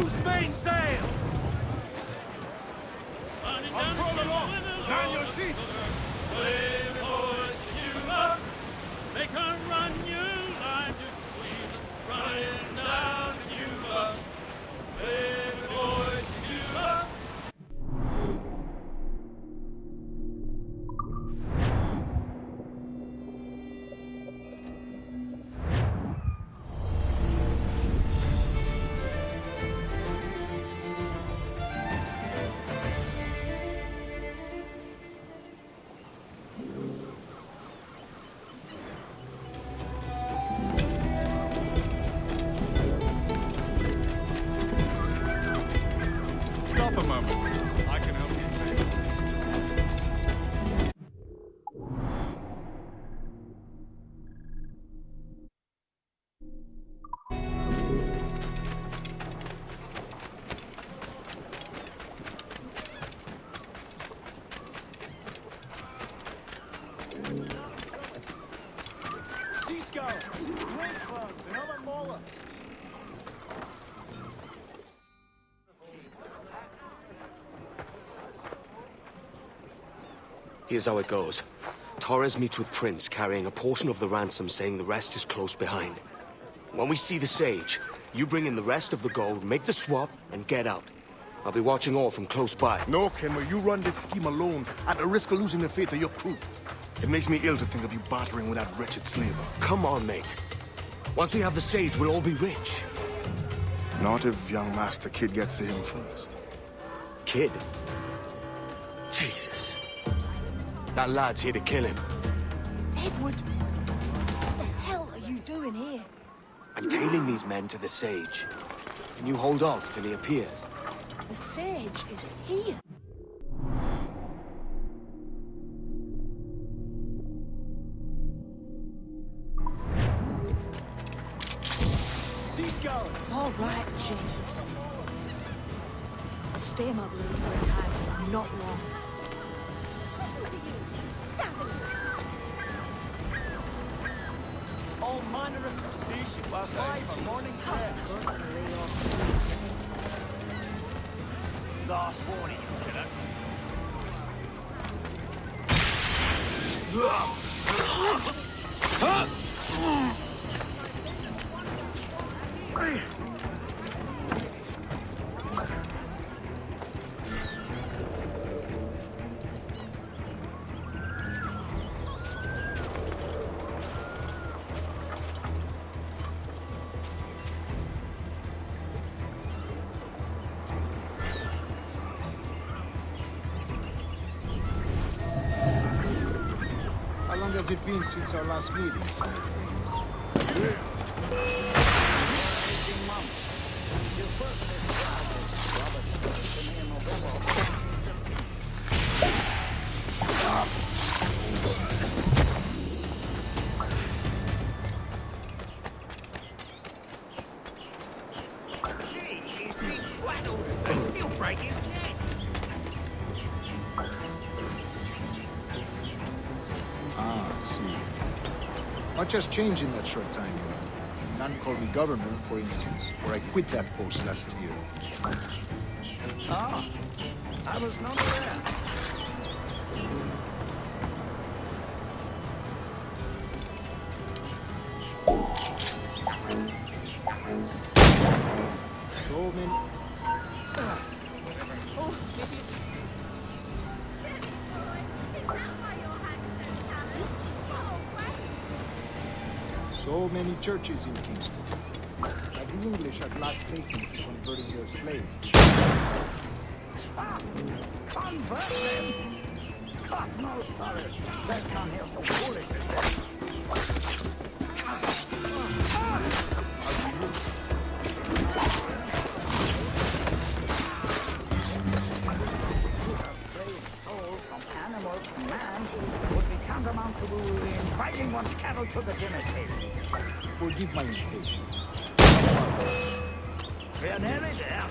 Loose main sails! I'll crawl along! Man your seats! Make her run you line to squeeze, running down to Cuba. Baby boys to Cuba. Stop a moment. I can help you. Sea skulls, great bugs, and other mollusks. Here's how it goes. Torres meets with Prince, carrying a portion of the ransom, saying the rest is close behind. When we see the Sage, you bring in the rest of the gold, make the swap, and get out. I'll be watching all from close by. No, Kenway, you run this scheme alone, at the risk of losing the faith of your crew. It makes me ill to think of you bartering with that wretched slaver. Come on, mate. Once we have the Sage, we'll all be rich. Not if young Master Kid gets to him first. Kid? Jesus. That lad's here to kill him. Edward, what the hell are you doing here? I'm tailing these men to the Sage. Can you hold off till he appears? The Sage is here. Sea skulls. All right, Jesus. I'll stay in my room for a time, but not long. All manner of crustaceans. Last night for morning prayer. Last warning, Lieutenant. How long has it been since our last meeting, Sir Prince? He'll break his neck. Ah, I see. Much has changed in that short time. None called me governor, for instance, or I quit that post last year. Ah, I was not aware. So many... So many churches in Kingston. But the English have lost faith in converting their slaves. Convert them! God knows, brothers. Let's come here so foolish as this. Soul from animal to man would be tantamount to inviting one's cattle to the dinner table. Forgive my impatience. We're nearly there.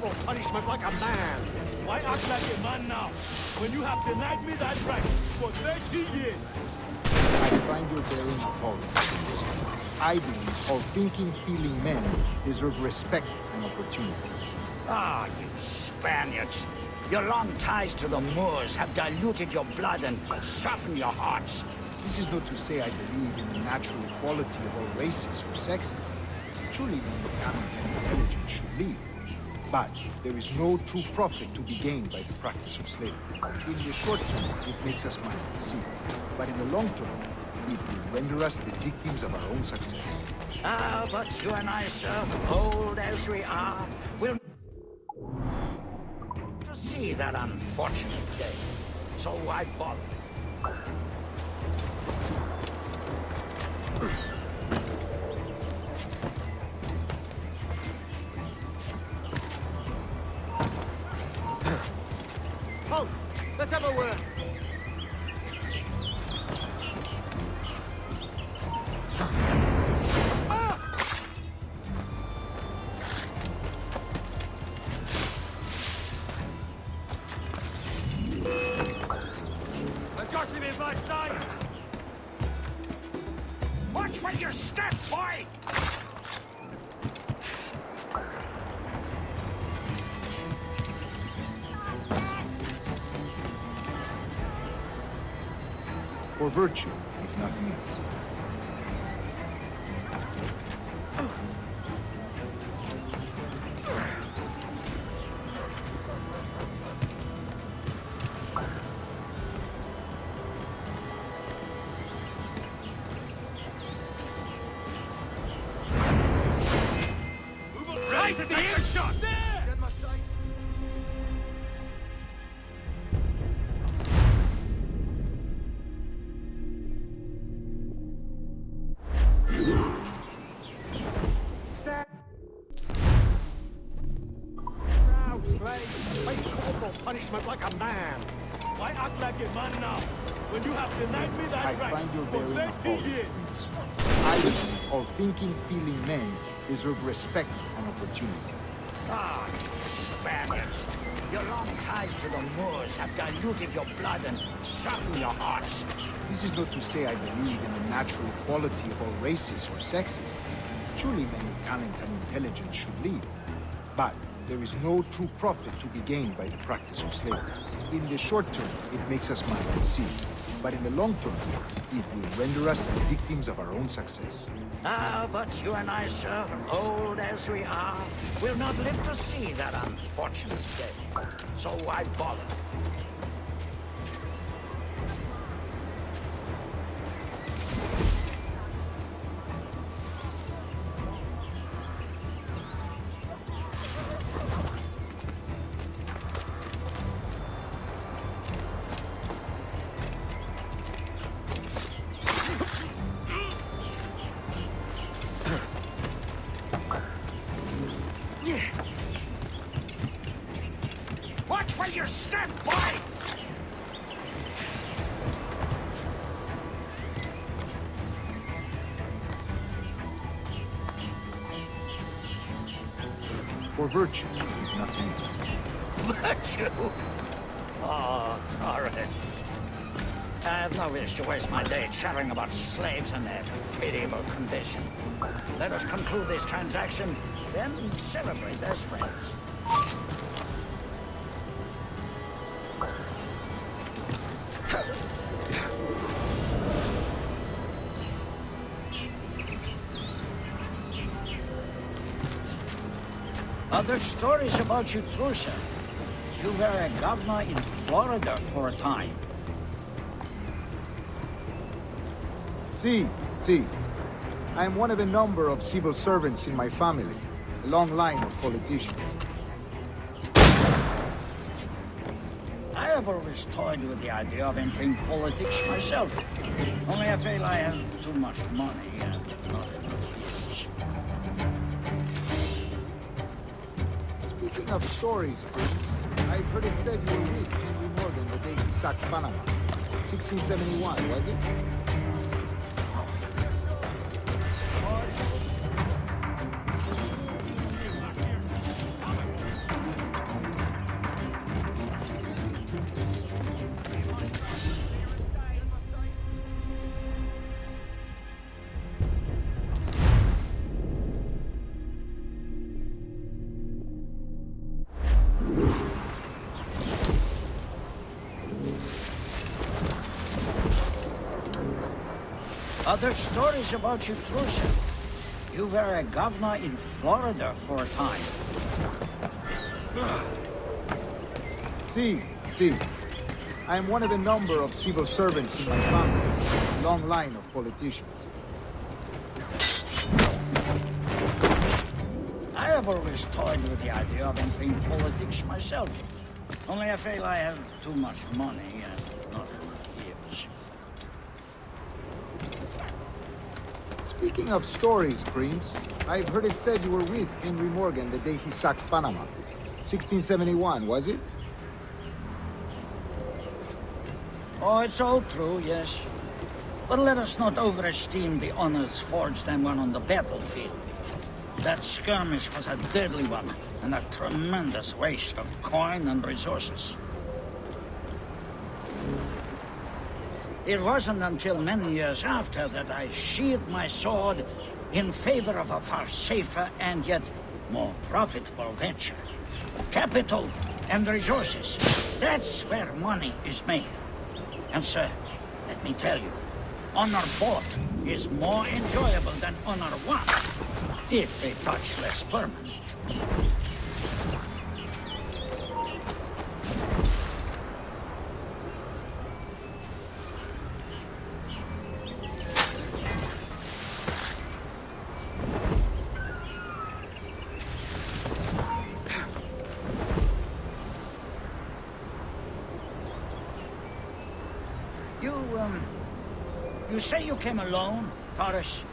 corporal punishment like a man. Why act like a man now, when you have denied me that right for 30 years? I find your daring appalling. I believe all thinking, feeling men deserve respect and opportunity. Ah, you Spaniards. Your long ties to the Moors have diluted your blood and softened your hearts. This is not to say I believe in the natural equality of all races or sexes. Surely mankind and intelligence should lead. But there is no true profit to be gained by the practice of slavery. In the short term, it makes us money, see. But in the long term, it will render us the victims of our own success. Ah, but you and I, sir, old as we are, will to see that unfortunate day. So why bother? Halt! Let's have a word. I got him in my sight! Watch where you step, boy! For virtue, if nothing else. Right at the earshot! There! Get my sight. Proud slave, face corporal punishment like a man. Why act like a man now, when you have denied me that I right find your for daring 30 appalling, years? Prince. I believe all thinking, feeling men deserve respect and opportunity. Ah, you Spaniards. Your long ties to the Moors have diluted your blood and softened your hearts. This is not to say I believe in the natural equality of all races or sexes. Surely men with talent and intelligence should lead. But there is no true profit to be gained by the practice of slavery. In the short term, it makes us money, see. But in the long term, it will render us the victims of our own success. Ah, but you and I, sir, old as we are, will not live to see that unfortunate day. So why bother? Watch where you step, boy! For virtue, if nothing else. Virtue? Oh, Torres. I have no wish to waste my day chattering about slaves and their pitiable condition. Let us conclude this transaction, then celebrate as friends. Other stories about you too, sir. You were a governor in Florida for a time. See. I am one of a number of civil servants in my family. A long line of politicians. I have always toyed with the idea of entering politics myself. Only I feel I have too much money and not enough years. Speaking of stories, Prince, I've heard it said you were with Henry Morgan the day he sacked Panama. 1671, was it? Other stories about you, Truce. You were a governor in Florida for a time. See. I am one of a number of civil servants in my family. A long line of politicians. I have always toyed with the idea of entering politics myself. Only I feel I have too much money and not enough years. Speaking of stories, Prince, I've heard it said you were with Henry Morgan the day he sacked Panama. 1671, was it? Oh, it's all true, yes. But let us not overesteem the honors forged and won on the battlefield. That skirmish was a deadly one, and a tremendous waste of coin and resources. It wasn't until many years after that I sheathed my sword in favor of a far safer and yet more profitable venture. Capital and resources. That's where money is made. And sir, let me tell you, honor bought is more enjoyable than honor won, if a touch less permanent. You say you came alone, Taurus?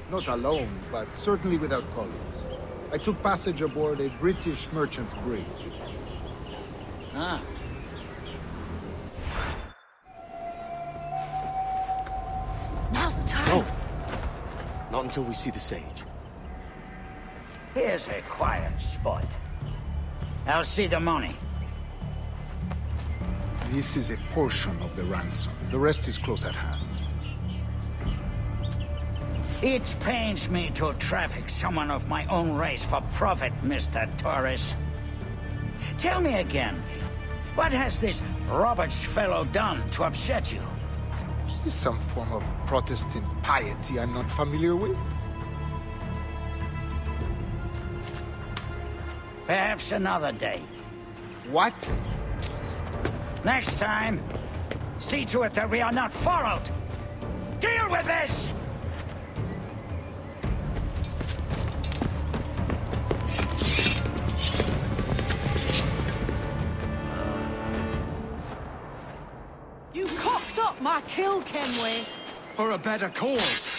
Not alone, but certainly without colleagues. I took passage aboard a British merchant's brig. Ah. Now's the time. No. Not until we see the sage. Here's a quiet spot. I'll see the money. This is a portion of the ransom. The rest is close at hand. It pains me to traffic someone of my own race for profit, Mr. Torres. Tell me again, what has this Roberts fellow done to upset you? Is this some form of Protestant piety I'm not familiar with? Perhaps another day. What? Next time, see to it that we are not followed. Deal with this! You cocked up my kill, Kenway. For a better cause.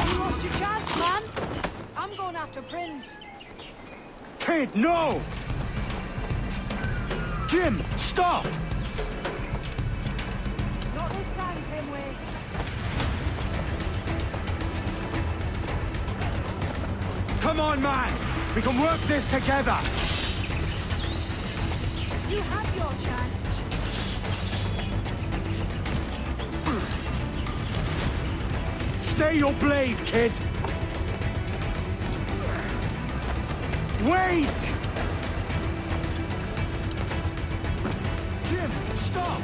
You lost your chance, man. I'm going after Prince. Kid, no! Jim, stop! Not this time, Kenway. Come on, man! We can work this together! You had your chance. Stay your blade, kid! Wait! Jim, stop!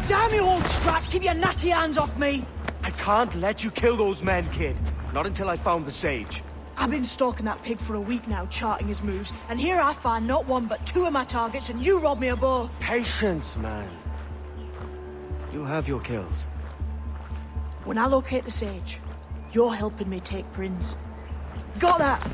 Damn you, old scratch! Keep your natty hands off me! I can't let you kill those men, kid. Not until I found the sage. I've been stalking that pig for a week now, charting his moves, and here I find not one but two of my targets, and you robbed me of both. Patience, man. You'll have your kills. When I locate the sage, you're helping me take Prince. Got that?